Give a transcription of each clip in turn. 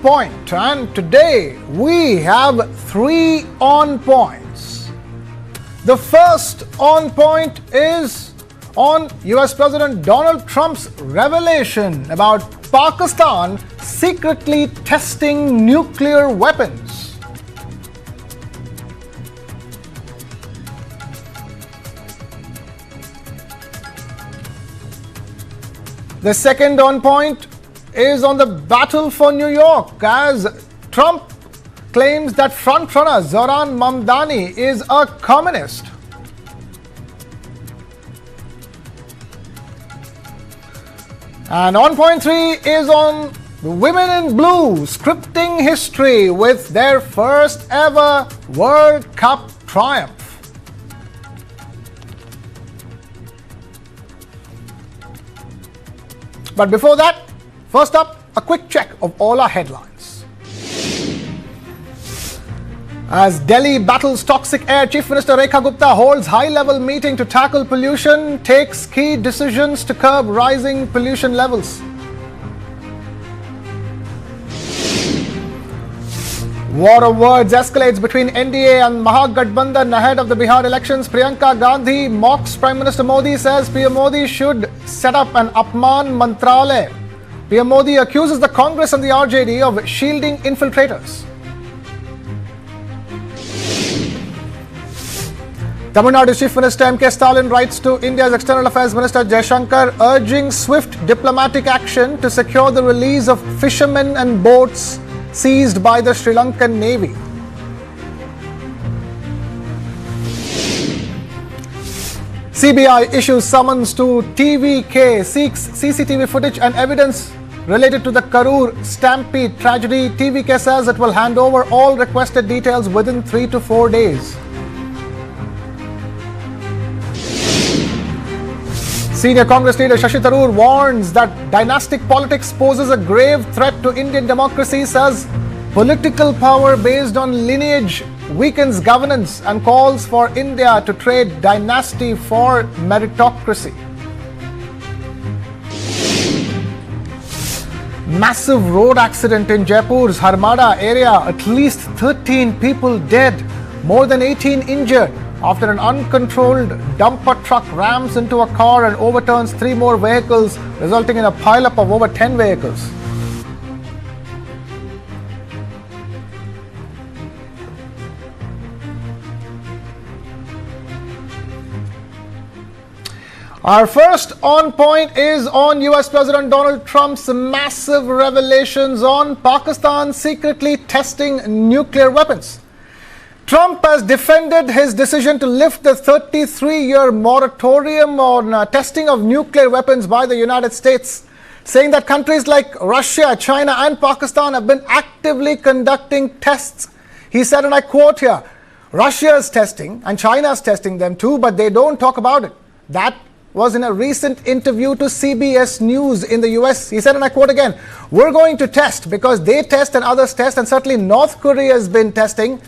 point, and today we have 3 on points. The first on point is on US President Donald Trump's revelation about Pakistan secretly testing nuclear weapons. The second on point is on the battle for New York, as Trump claims that frontrunner Zohran Mamdani is a communist. And on point 3 is on the women in blue scripting history with their first ever World Cup triumph. But before that, first up, a quick check of all our headlines. As Delhi battles toxic air, Chief Minister Rekha Gupta holds high-level meeting to tackle pollution, takes key decisions to curb rising pollution levels. War of words escalates between NDA and Mahagathbandhan ahead of the Bihar elections. Priyanka Gandhi mocks Prime Minister Modi, says PM Modi should set up an Apman Mantralaya. PM Modi accuses the Congress and the RJD of shielding infiltrators. Tamil Nadu Chief Minister M.K. Stalin writes to India's External Affairs Minister Jaishankar, urging swift diplomatic action to secure the release of fishermen and boats seized by the Sri Lankan Navy. CBI issues summons to TVK, seeks CCTV footage and evidence related to the Karur stampede tragedy. TVK says it will hand over all requested details within 3 to 4 days. Senior Congress leader Shashi Tharoor warns that dynastic politics poses a grave threat to Indian democracy, says political power based on lineage weakens governance, and calls for India to trade dynasty for meritocracy. Massive road accident in Jaipur's Harmada area, at least 13 people dead, more than 18 injured, after an uncontrolled dumper truck rams into a car and overturns 3 more vehicles, resulting in a pileup of over 10 vehicles. Our first on point is on US President Donald Trump's massive revelations on Pakistan secretly testing nuclear weapons. Trump has defended his decision to lift the 33-year moratorium on testing of nuclear weapons by the United States, saying that countries like Russia, China and Pakistan have been actively conducting tests. He said, and I quote here, Russia is testing and China is testing them too, but they don't talk about it. That was in a recent interview to CBS News in the US. He said, and I quote again, we're going to test because they test and others test, and certainly North Korea has been testing.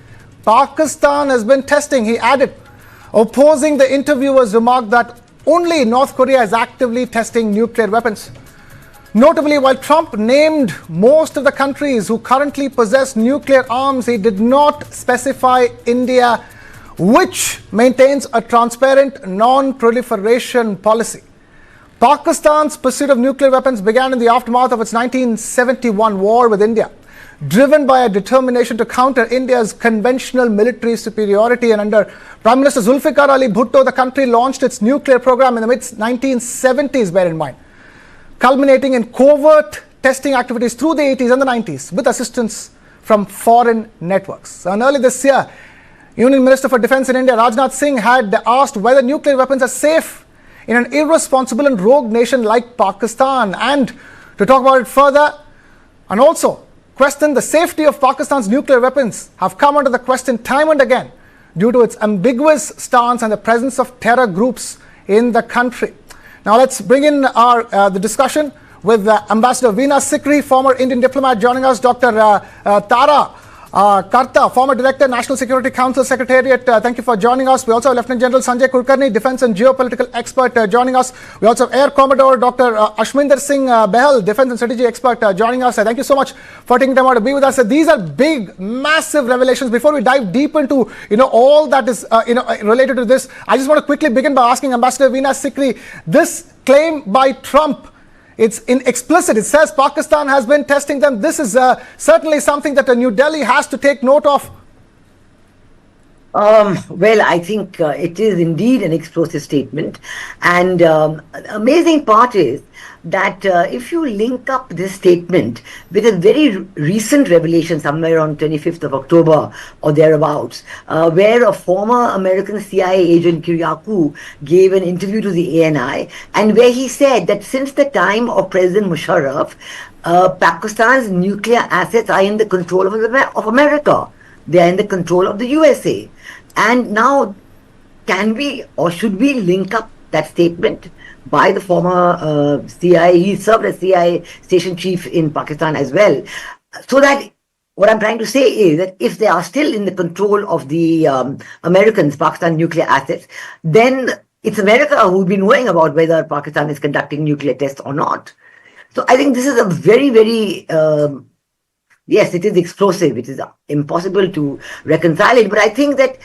Pakistan has been testing, he added. Opposing the interviewer's remark that only North Korea is actively testing nuclear weapons. Notably, while Trump named most of the countries who currently possess nuclear arms, he did not specify India, which maintains a transparent non-proliferation policy. Pakistan's pursuit of nuclear weapons began in the aftermath of its 1971 war with India, driven by a determination to counter India's conventional military superiority. And under Prime Minister Zulfikar Ali Bhutto, the country launched its nuclear program in the mid-1970s, bear in mind, culminating in covert testing activities through the 80s and the 90s with assistance from foreign networks. And early this year, Union Minister for Defence in India, Rajnath Singh, had asked whether nuclear weapons are safe in an irresponsible and rogue nation like Pakistan, and to talk about it further and also question the safety of Pakistan's nuclear weapons have come under the question time and again due to its ambiguous stance and the presence of terror groups in the country. Now let's bring in the discussion with Ambassador Veena Sikri, former Indian diplomat, joining us. Dr. Tara, Karta, former Director, National Security Council Secretariat, thank you for joining us. We also have Lieutenant General Sanjay Kulkarni, Defence and Geopolitical Expert, joining us. We also have Air Commodore Dr. Ashminder Singh Behal, Defence and Strategy Expert, joining us. Thank you so much for taking time out to be with us. These are big, massive revelations. Before we dive deep into all that is related to this, I just want to quickly begin by asking Ambassador Veena Sikri, this claim by Trump, it's explicit. It says Pakistan has been testing them. This is certainly something that New Delhi has to take note of. Well, I think it is indeed an explosive statement. And the amazing part is that if you link up this statement with a very recent revelation somewhere on 25th of October or thereabouts, where a former American CIA agent, Kiriakou, gave an interview to the ANI, and where he said that since the time of President Musharraf, Pakistan's nuclear assets are in the control of America. They are in the control of the USA. And now, can we or should we link up that statement by the former CIA, he served as CIA station chief in Pakistan as well, so that what I'm trying to say is that if they are still in the control of the Americans, Pakistan nuclear assets, then it's America who will be knowing about whether Pakistan is conducting nuclear tests or not. So I think this is a very, very yes, it is explosive. It is impossible to reconcile it. But I think that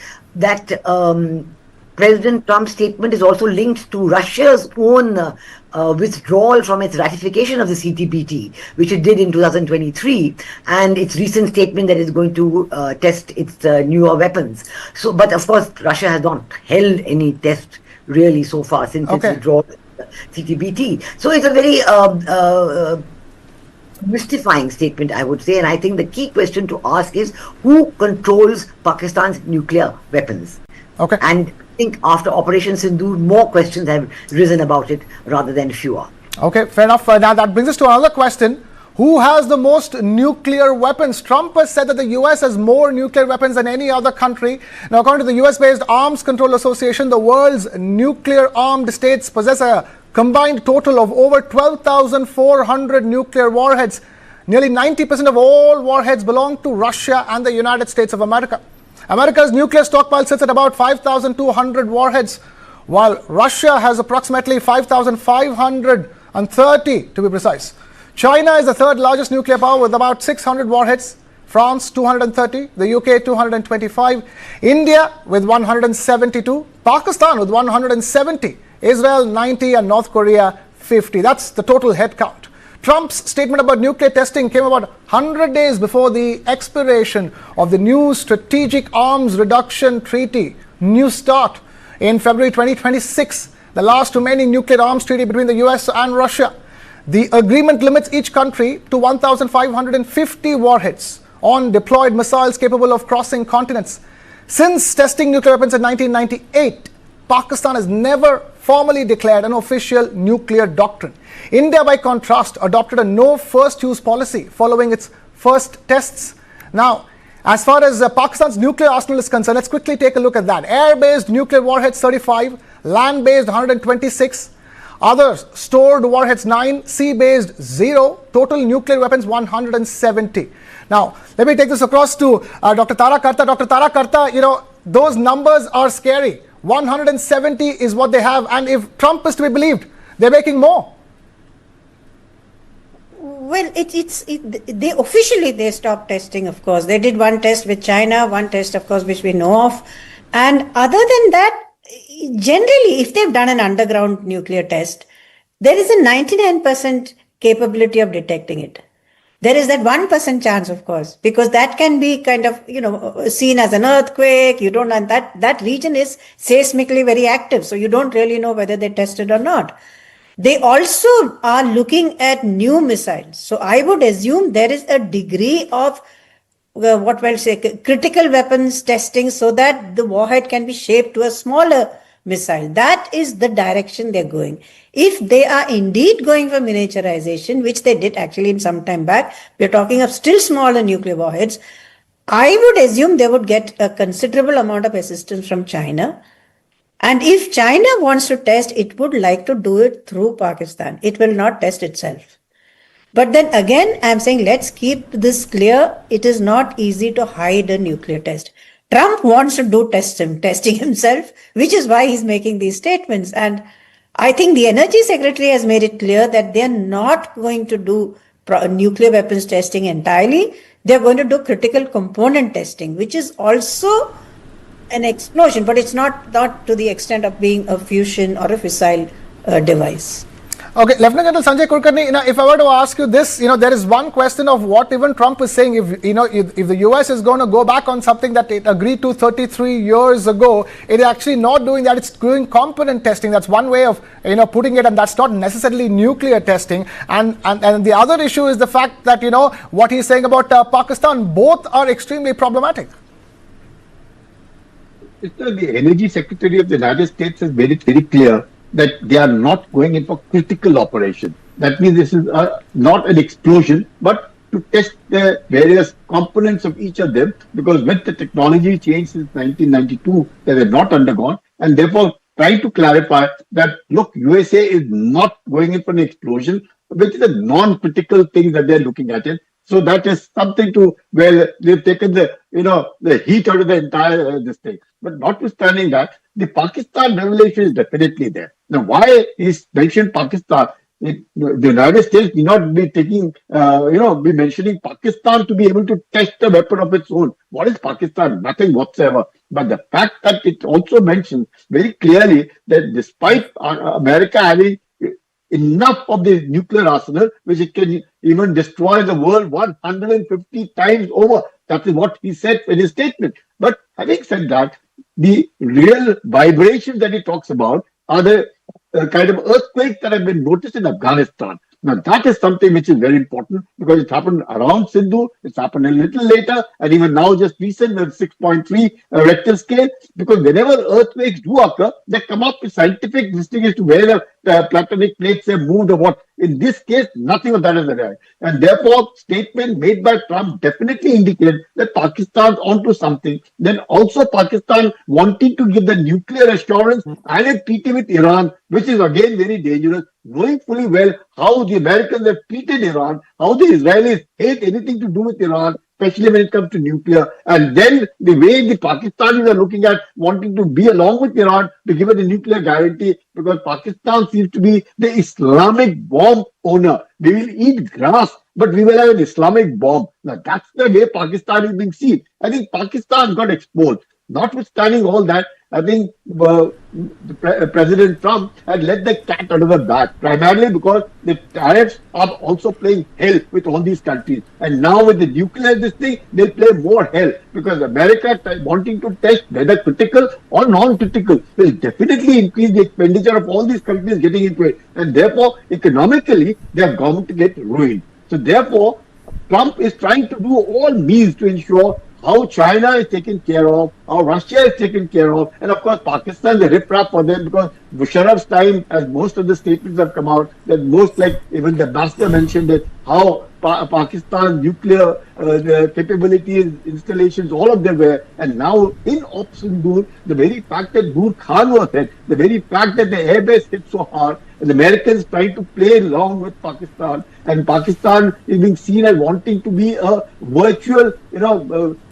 President Trump's statement is also linked to Russia's own withdrawal from its ratification of the CTBT, which it did in 2023, and its recent statement that it's going to test its newer weapons. So, but of course, Russia has not held any test really so far since its withdrawal from the CTBT. So it's a very mystifying statement, I would say, and I think the key question to ask is who controls Pakistan's nuclear weapons? Okay. And I think after Operation Sindoor, more questions have risen about it rather than fewer. Okay, fair enough. Now that brings us to another question. Who has the most nuclear weapons? Trump has said that the US has more nuclear weapons than any other country. Now, according to the US-based Arms Control Association, the world's nuclear armed states possess a combined total of over 12,400 nuclear warheads. Nearly 90% of all warheads belong to Russia and the United States of America. America's nuclear stockpile sits at about 5,200 warheads, while Russia has approximately 5,530 to be precise. China is the third largest nuclear power with about 600 warheads. France 230, the UK 225, India with 172, Pakistan with 170, Israel 90 and North Korea 50. That's the total head count. Trump's statement about nuclear testing came about 100 days before the expiration of the new Strategic Arms Reduction Treaty, New START, in February 2026, the last remaining nuclear arms treaty between the US and Russia. The agreement limits each country to 1,550 warheads on deployed missiles capable of crossing continents. Since testing nuclear weapons in 1998, Pakistan has never formally declared an official nuclear doctrine. India, by contrast, adopted a no first use policy following its first tests. Now, as far as Pakistan's nuclear arsenal is concerned, let's quickly take a look at that. Air-based nuclear warheads 35, land-based 126, others stored warheads 9, sea-based 0, total nuclear weapons 170. Now, let me take this across to Dr. Tara Karta. Dr. Tara Karta, those numbers are scary. 170 is what they have, and if Trump is to be believed, they're making more. Well, they officially stopped testing, of course. They did one test with China, one test, of course, which we know of. And other than that, generally, if they've done an underground nuclear test, there is a 99% capability of detecting it. There is that 1% chance, of course, because that can be kind of, seen as an earthquake. You don't know that region is seismically very active. So you don't really know whether they tested or not. They also are looking at new missiles. So I would assume there is a degree of critical weapons testing so that the warhead can be shaped to a smaller missile. That is the direction they're going. If they are indeed going for miniaturization, which they did actually in some time back, we're talking of still smaller nuclear warheads, I would assume they would get a considerable amount of assistance from China. And if China wants to test, it would like to do it through Pakistan. It will not test itself. But then again, I'm saying let's keep this clear. It is not easy to hide a nuclear test. Trump wants to do testing himself, which is why he's making these statements. And I think the Energy Secretary has made it clear that they're not going to do nuclear weapons testing entirely. They're going to do critical component testing, which is also an explosion, but it's not to the extent of being a fusion or a fissile device. Okay, Lieutenant General Sanjay Kulkarni, if I were to ask you this, there is one question of what even Trump is saying. If the US is going to go back on something that it agreed to 33 years ago, it is actually not doing that. It's doing component testing. That's one way of putting it, and that's not necessarily nuclear testing. And the other issue is the fact that what he's saying about Pakistan. Both are extremely problematic. The Energy Secretary of the United States has made it very clear that they are not going in for critical operation. That means this is not an explosion, but to test the various components of each of them, because with the technology change since 1992, they were not undergone, and therefore trying to clarify that, look, USA is not going in for an explosion, which is a non-critical thing that they're looking at it. So that is something to where they've taken the heat out of the entire this thing. But notwithstanding that, the Pakistan revelation is definitely there. Now, why is mentioned Pakistan? The United States need not be taking, be mentioning Pakistan to be able to test a weapon of its own. What is Pakistan? Nothing whatsoever. But the fact that it also mentions very clearly that despite America having enough of the nuclear arsenal, which it can even destroy the world 150 times over. That is what he said in his statement. But having said that, the real vibrations that he talks about are the kind of earthquakes that have been noticed in Afghanistan. Now, that is something which is very important because it happened around Sindhu, it's happened a little later, and even now just recent with 6.3 Richter scale, because whenever earthquakes do occur, they come up with scientific distinctions to where the platonic plates have moved or what. In this case, nothing of that is there. And therefore, statement made by Trump definitely indicated that Pakistan's onto something. Then also Pakistan wanting to give the nuclear assurance and a treaty with Iran, which is again very dangerous, knowing fully well how the Americans have treated Iran, how the Israelis hate anything to do with Iran, especially when it comes to nuclear. And then the way the Pakistanis are looking at wanting to be along with Iran to give it a nuclear guarantee, because Pakistan seems to be the Islamic bomb owner. We will eat grass, but we will have an Islamic bomb. Now, that's the way Pakistan is being seen. I think Pakistan got exposed. Notwithstanding all that, I think President Trump had let the cat out of the bag, primarily because the tariffs are also playing hell with all these countries. And now with the nuclear this thing, they'll play more hell, because America wanting to test whether critical or non-critical will definitely increase the expenditure of all these countries getting into it. And therefore, economically, they are going to get ruined. So therefore, Trump is trying to do all means to ensure how China is taken care of, how Russia is taken care of, and of course Pakistan is a riprap for them, because Musharraf's time, as most of the statements have come out, that most, like even the ambassador mentioned it, how Pakistan's nuclear capabilities, installations, all of them were, and now in Ops Sindoor, the very fact that Noor Khan was hit, the very fact that the airbase hit so hard, and the Americans trying to play along with Pakistan, and Pakistan is being seen as wanting to be a virtual,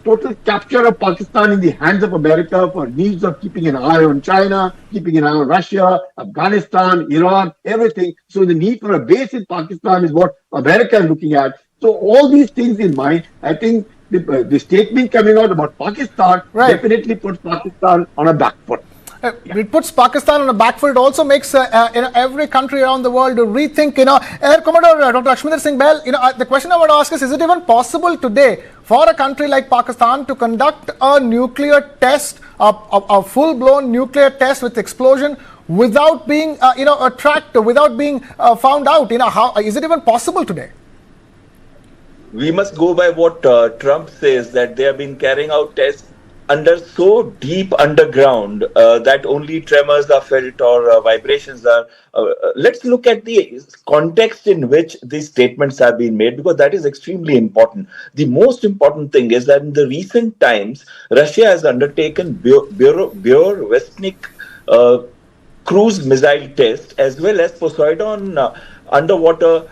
total capture of Pakistan in the hands of America for needs of keeping an eye on China, keeping an eye on Russia, Afghanistan, Iran, everything. So the need for a base in Pakistan is what America is looking at. So all these things in mind, I think the statement coming out about Pakistan definitely puts Pakistan on a back foot. It puts Pakistan on a back foot. It also makes every country around the world to rethink. Air Commodore Dr. Lakshmindra Singh Bahl, the question I want to ask is it even possible today for a country like Pakistan to conduct a nuclear test, a full-blown nuclear test with explosion without being, tracked, without being found out? How is it even possible today? We must go by what Trump says, that they have been carrying out tests under so deep underground that only tremors are felt or vibrations are. Let's look at the context in which these statements have been made, because that is extremely important. The most important thing is that in the recent times, Russia has undertaken Burevestnik cruise missile test, as well as Poseidon underwater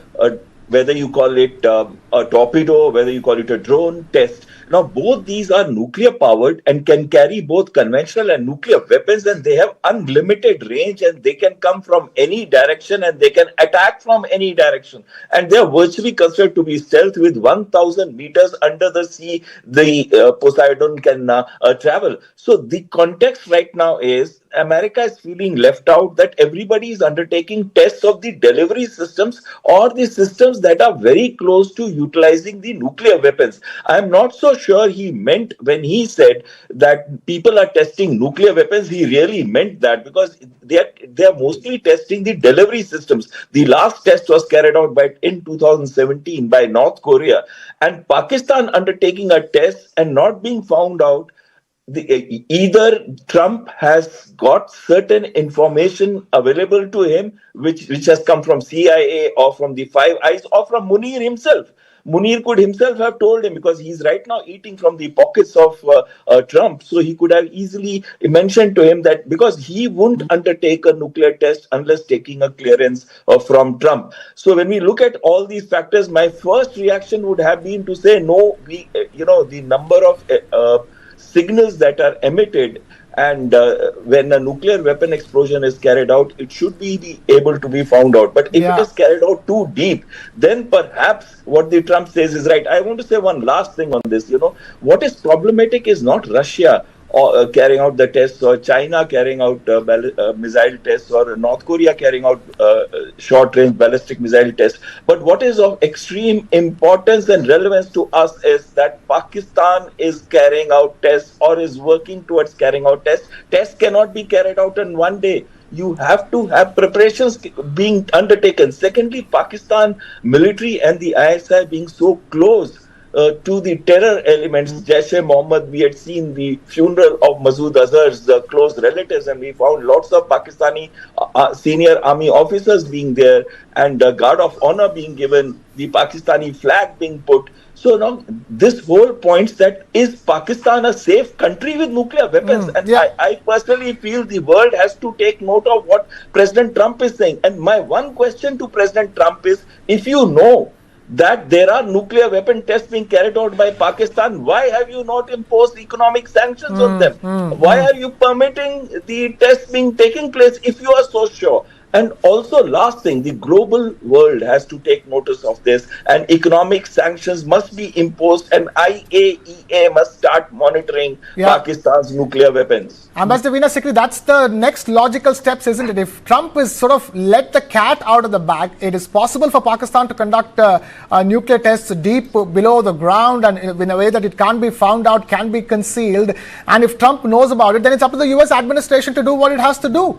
whether you call it a torpedo, whether you call it a drone test. Now, both these are nuclear powered and can carry both conventional and nuclear weapons, and they have unlimited range, and they can come from any direction and they can attack from any direction. And they are virtually considered to be stealth. With 1,000 meters under the sea, the Poseidon can travel. So the context right now is America is feeling left out, that everybody is undertaking tests of the delivery systems or the systems that are very close to utilizing the nuclear weapons. I am not so sure he meant when he said that people are testing nuclear weapons, he really meant that, because they are mostly testing the delivery systems. The last test was carried out in 2017 by North Korea, and Pakistan undertaking a test and not being found out. Either Trump has got certain information available to him, which has come from CIA or from the Five Eyes or from Munir himself. Munir could himself have told him, because he's right now eating from the pockets of Trump. So he could have easily mentioned to him that, because he wouldn't undertake a nuclear test unless taking a clearance from Trump. So when we look at all these factors, my first reaction would have been to say, no, the number of signals that are emitted, and when a nuclear weapon explosion is carried out, it should be able to be found out. But if it is carried out too deep, then perhaps what the Trump says is right. I want to say one last thing on this. What is problematic is not Russia carrying out the tests, or China carrying out missile tests, or North Korea carrying out short-range ballistic missile tests. But what is of extreme importance and relevance to us is that Pakistan is carrying out tests, or is working towards carrying out tests. Tests cannot be carried out in one day. You have to have preparations being undertaken. Secondly, Pakistan military and the ISI being so close to the terror elements, Jaish-e-Mohammed, we had seen the funeral of Masood Azhar's close relatives, and we found lots of Pakistani senior army officers being there, and guard of honor being given, the Pakistani flag being put. So now this whole points that, is Pakistan a safe country with nuclear weapons? I personally feel the world has to take note of what President Trump is saying. And my one question to President Trump is, if you know that there are nuclear weapon tests being carried out by Pakistan, why have you not imposed economic sanctions on them? Why are you permitting the tests being taking place if you are so sure? And also, last thing, the global world has to take notice of this, and economic sanctions must be imposed, and IAEA must start monitoring Pakistan's nuclear weapons. Ambassador Veena Sikri, that's the next logical steps, isn't it? If Trump is sort of let the cat out of the bag, it is possible for Pakistan to conduct nuclear tests deep below the ground, and in a way that it can't be found out, can be concealed. And if Trump knows about it, then it's up to the US administration to do what it has to do.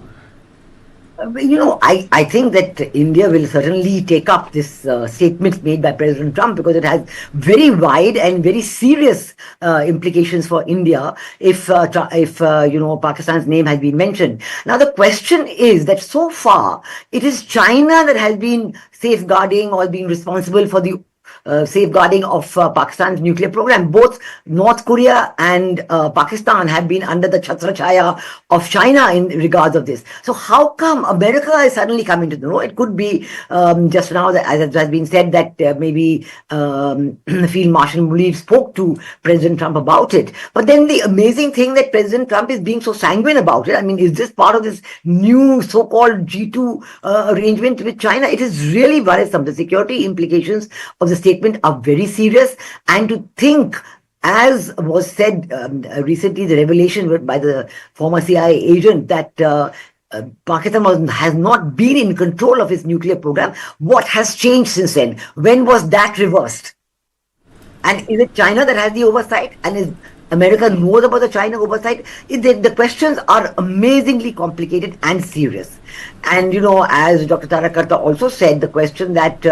I think that India will certainly take up this statement made by President Trump, because it has very wide and very serious implications for India if Pakistan's name has been mentioned. Now, the question is that so far it is China that has been safeguarding or being responsible for the safeguarding of Pakistan's nuclear program. Both North Korea and Pakistan have been under the chhatra chaya of China in regards of this. So how come America is suddenly coming to know? It could be just now, as it has been said, that maybe Field Marshal Munir spoke to President Trump about it. But then the amazing thing that President Trump is being so sanguine about it. I mean, is this part of this new so-called G2 arrangement with China? It is really worrisome. The security implications of the statement are very serious, and to think, as was said recently, the revelation by the former CIA agent that Pakistan has not been in control of its nuclear program. What has changed since then? When was that reversed? And is it China that has the oversight? And is America knows about the China oversight? The questions are amazingly complicated and serious. And, as Dr. Tara Karta also said, the question that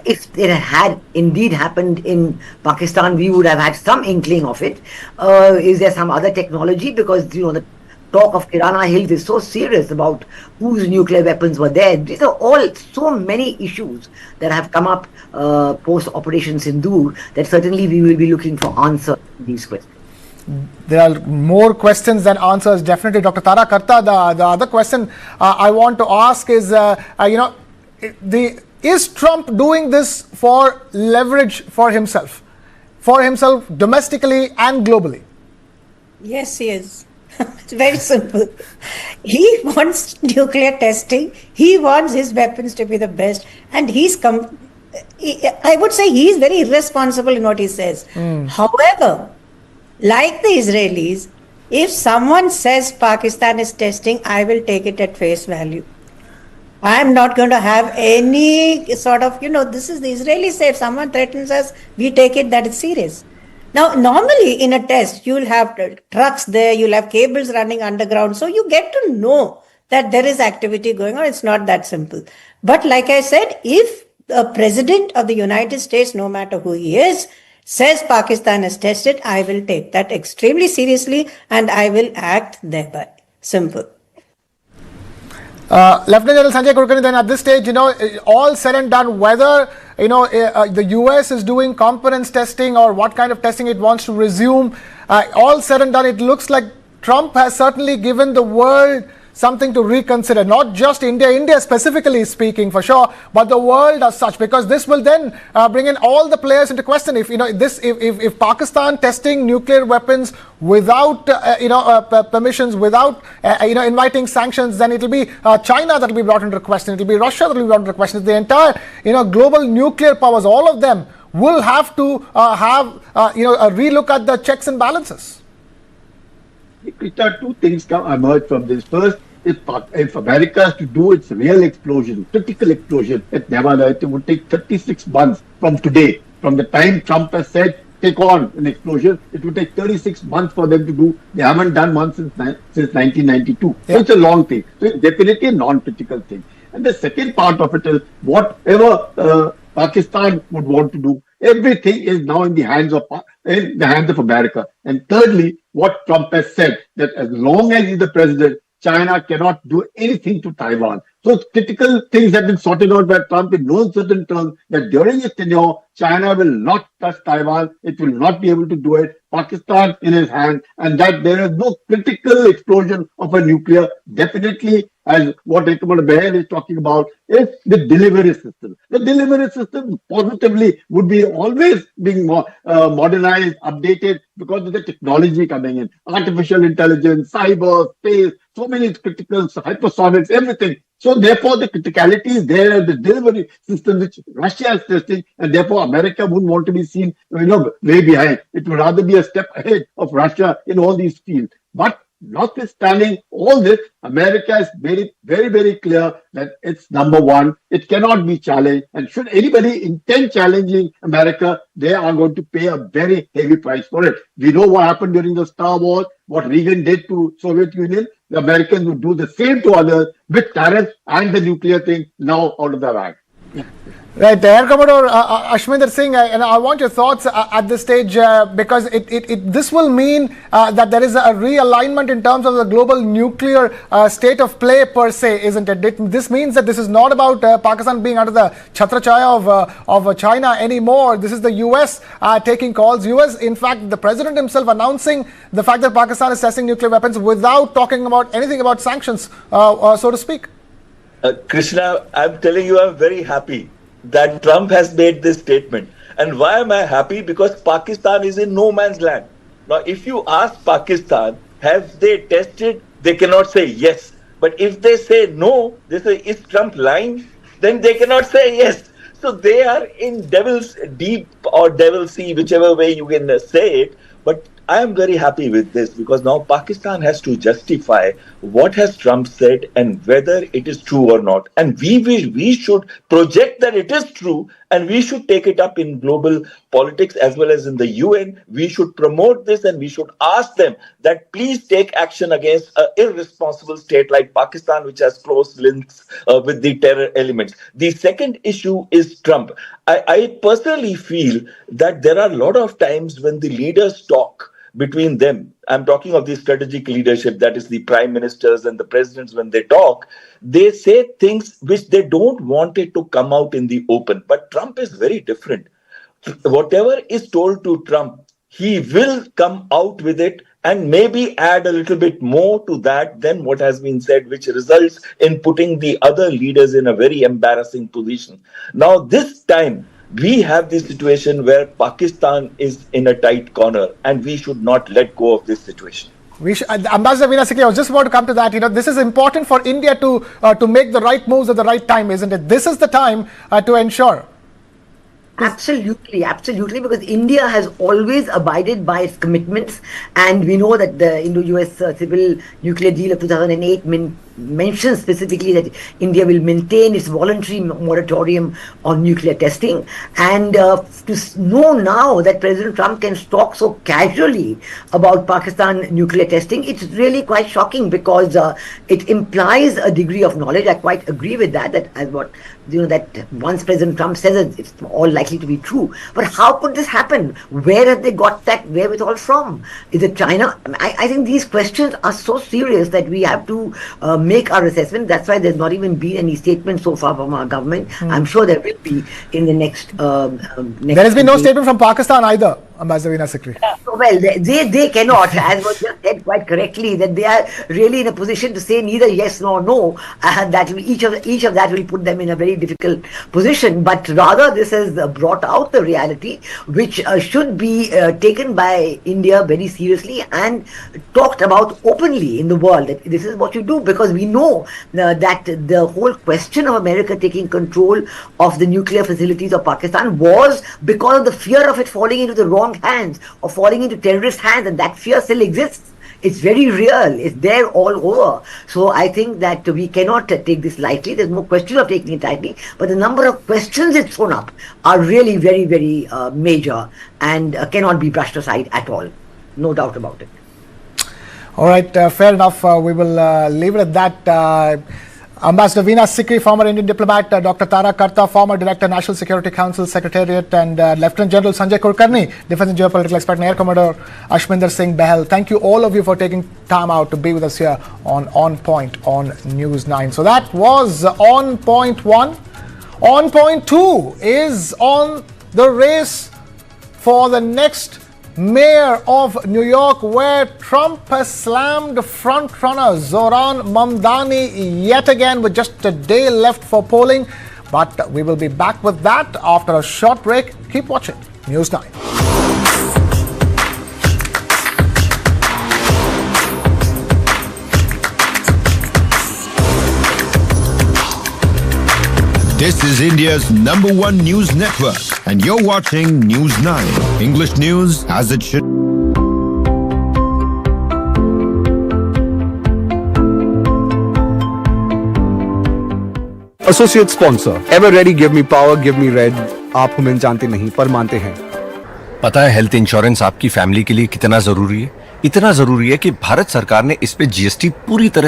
if it had indeed happened in Pakistan, we would have had some inkling of it. Is there some other technology? Because, the talk of Kirana Hills is so serious about whose nuclear weapons were there. These are all so many issues that have come up post-Operation Sindoor that certainly we will be looking for answers to these questions. There are more questions than answers, definitely. Dr. Tara Karta, the other question I want to ask is, Is Trump doing this for leverage for himself domestically and globally? Yes, he is. It's very simple. He wants nuclear testing. He wants his weapons to be the best. And I would say he's very irresponsible in what he says. However, like the Israelis, if someone says Pakistan is testing, I will take it at face value. I'm not going to have any sort of, this is the Israelis say, if someone threatens us, we take it that it's serious. Now, normally in a test, you'll have trucks there, you'll have cables running underground. So you get to know that there is activity going on. It's not that simple. But like I said, if the president of the United States, no matter who he is, says Pakistan is tested, I will take that extremely seriously and I will act thereby. Simple. Lieutenant General Sanjay Kulkarni, then at this stage, all said and done, whether the US is doing competence testing or what kind of testing it wants to resume, all said and done, it looks like Trump has certainly given the world something to reconsider, not just India specifically speaking for sure, but the world as such, because this will then bring in all the players into question. If Pakistan testing nuclear weapons without permissions, without inviting sanctions, then it will be China that will be brought into question. It will be Russia that will be brought into question. The entire global nuclear powers, all of them will have to have a relook at the checks and balances. Two things emerge from this. First, if America has to do its real explosion, critical explosion at Nevada, it would take 36 months from today. From the time Trump has said, take on an explosion, it would take 36 months for them to do. They haven't done one since 1992. Yeah. So it's a long thing. So it's definitely a non-critical thing. And the second part of it is whatever Pakistan would want to do, everything is now in the hands of America. And thirdly, what Trump has said, that as long as he's the president, China cannot do anything to Taiwan. So critical things have been sorted out by Trump in no certain terms that during his tenure, China will not touch Taiwan. It will not be able to do it. Pakistan in his hand, and that there is no critical explosion of a nuclear. Definitely, as what Ekman Behan is talking about, is the delivery system. The delivery system positively would be always being modernized, updated because of the technology coming in. Artificial intelligence, cyber, space, so many critical hypersonics, everything. So therefore, the criticality is there, the delivery system which Russia is testing, and therefore America wouldn't want to be seen, way behind. It would rather be a step ahead of Russia in all these fields. But notwithstanding all this, America is very, very, very clear that it's number one. It cannot be challenged. And should anybody intend challenging America, they are going to pay a very heavy price for it. We know what happened during the Star Wars, what Reagan did to Soviet Union. The Americans would do the same to others with tariffs and the nuclear thing now out of the bag. Right, Air Commodore Ashminder Singh, and I want your thoughts at this stage because this will mean that there is a realignment in terms of the global nuclear state of play per se, isn't it? This means that this is not about Pakistan being under the chhatrachaya of China anymore. This is the US taking calls. US, in fact, the president himself announcing the fact that Pakistan is testing nuclear weapons without talking about anything about sanctions, so to speak. Krishna, I'm telling you, I'm very happy that Trump has made this statement. And why am I happy? Because Pakistan is in no man's land. Now, if you ask Pakistan, have they tested? They cannot say yes. But if they say no, they say, is Trump lying? Then they cannot say yes. So they are in devil's deep or devil's sea, whichever way you can say it. But I am very happy with this because now Pakistan has to justify what has Trump said and whether it is true or not. And we should project that it is true, and we should take it up in global politics as well as in the UN. We should promote this and we should ask them that please take action against an irresponsible state like Pakistan, which has close links with the terror elements. The second issue is Trump. I personally feel that there are a lot of times when the leaders talk between them. I'm talking of the strategic leadership, that is the prime ministers and the presidents. When they talk, they say things which they don't want it to come out in the open. But Trump is very different. Whatever is told to Trump he will come out with it and maybe add a little bit more to that than what has been said, which results in putting the other leaders in a very embarrassing position. Now, this time, we have this situation where Pakistan is in a tight corner, and we should not let go of this situation. Ambassador Veena Sikri, I was just about to come to that. This is important for India to make the right moves at the right time, isn't it? This is the time to ensure. Absolutely, absolutely, because India has always abided by its commitments, and we know that the Indo-US Civil Nuclear Deal of 2008 mentions specifically that India will maintain its voluntary moratorium on nuclear testing. And to know now that President Trump can talk so casually about Pakistan nuclear testing, it's really quite shocking, because it implies a degree of knowledge. I quite agree with that, that once President Trump says it, it's all likely to be true. But how could this happen? Where have they got that wherewithal from? Is it China? I think these questions are so serious that we have to make our assessment. That's why there's not even been any statement so far from our government. I'm sure there will be in the next. There has been no statement from Pakistan either, Ambassador Veena Sikri. Well, they cannot, as was just said quite correctly, that they are really in a position to say neither yes nor no. That each of that will put them in a very difficult position. But rather, this has brought out the reality, which should be taken by India very seriously and talked about openly in the world. That this is what you do, because we know that the whole question of America taking control of the nuclear facilities of Pakistan was because of the fear of it falling into the wrong hands or falling into terrorist hands, and that fear still exists. It's very real. It's there all over. So I think that we cannot take this lightly. There's no question of taking it lightly. But the number of questions it's thrown up are really very, very major and cannot be brushed aside at all. No doubt about it. All right, fair enough. We will leave it at that. Ambassador Veena Sikri, former Indian diplomat, Dr. Tara Karta, former Director, National Security Council Secretariat, and Lieutenant General Sanjay Kulkarni, Defense and Geopolitical Expert, and Air Commodore Ashminder Singh Behel. Thank you all of you for taking time out to be with us here on Point on News 9. So that was On Point 1. On Point 2 is on the race for the next Mayor of New York, where Trump has slammed frontrunner Zoran Mamdani yet again with just a day left for polling. But we will be back with that after a short break. Keep watching News 9. This is India's #1 news network, and you're watching News 9. English news as it should. Associate sponsor. Ever ready, give me power, give me red. आप हमें जानते नहीं पर मानते हैं. पता है health insurance आपकी फैमिली के लिए कितना जरूरी है? इतना जरूरी है कि भारत सरकार ने इस पे जीएसटी पूरी तरह से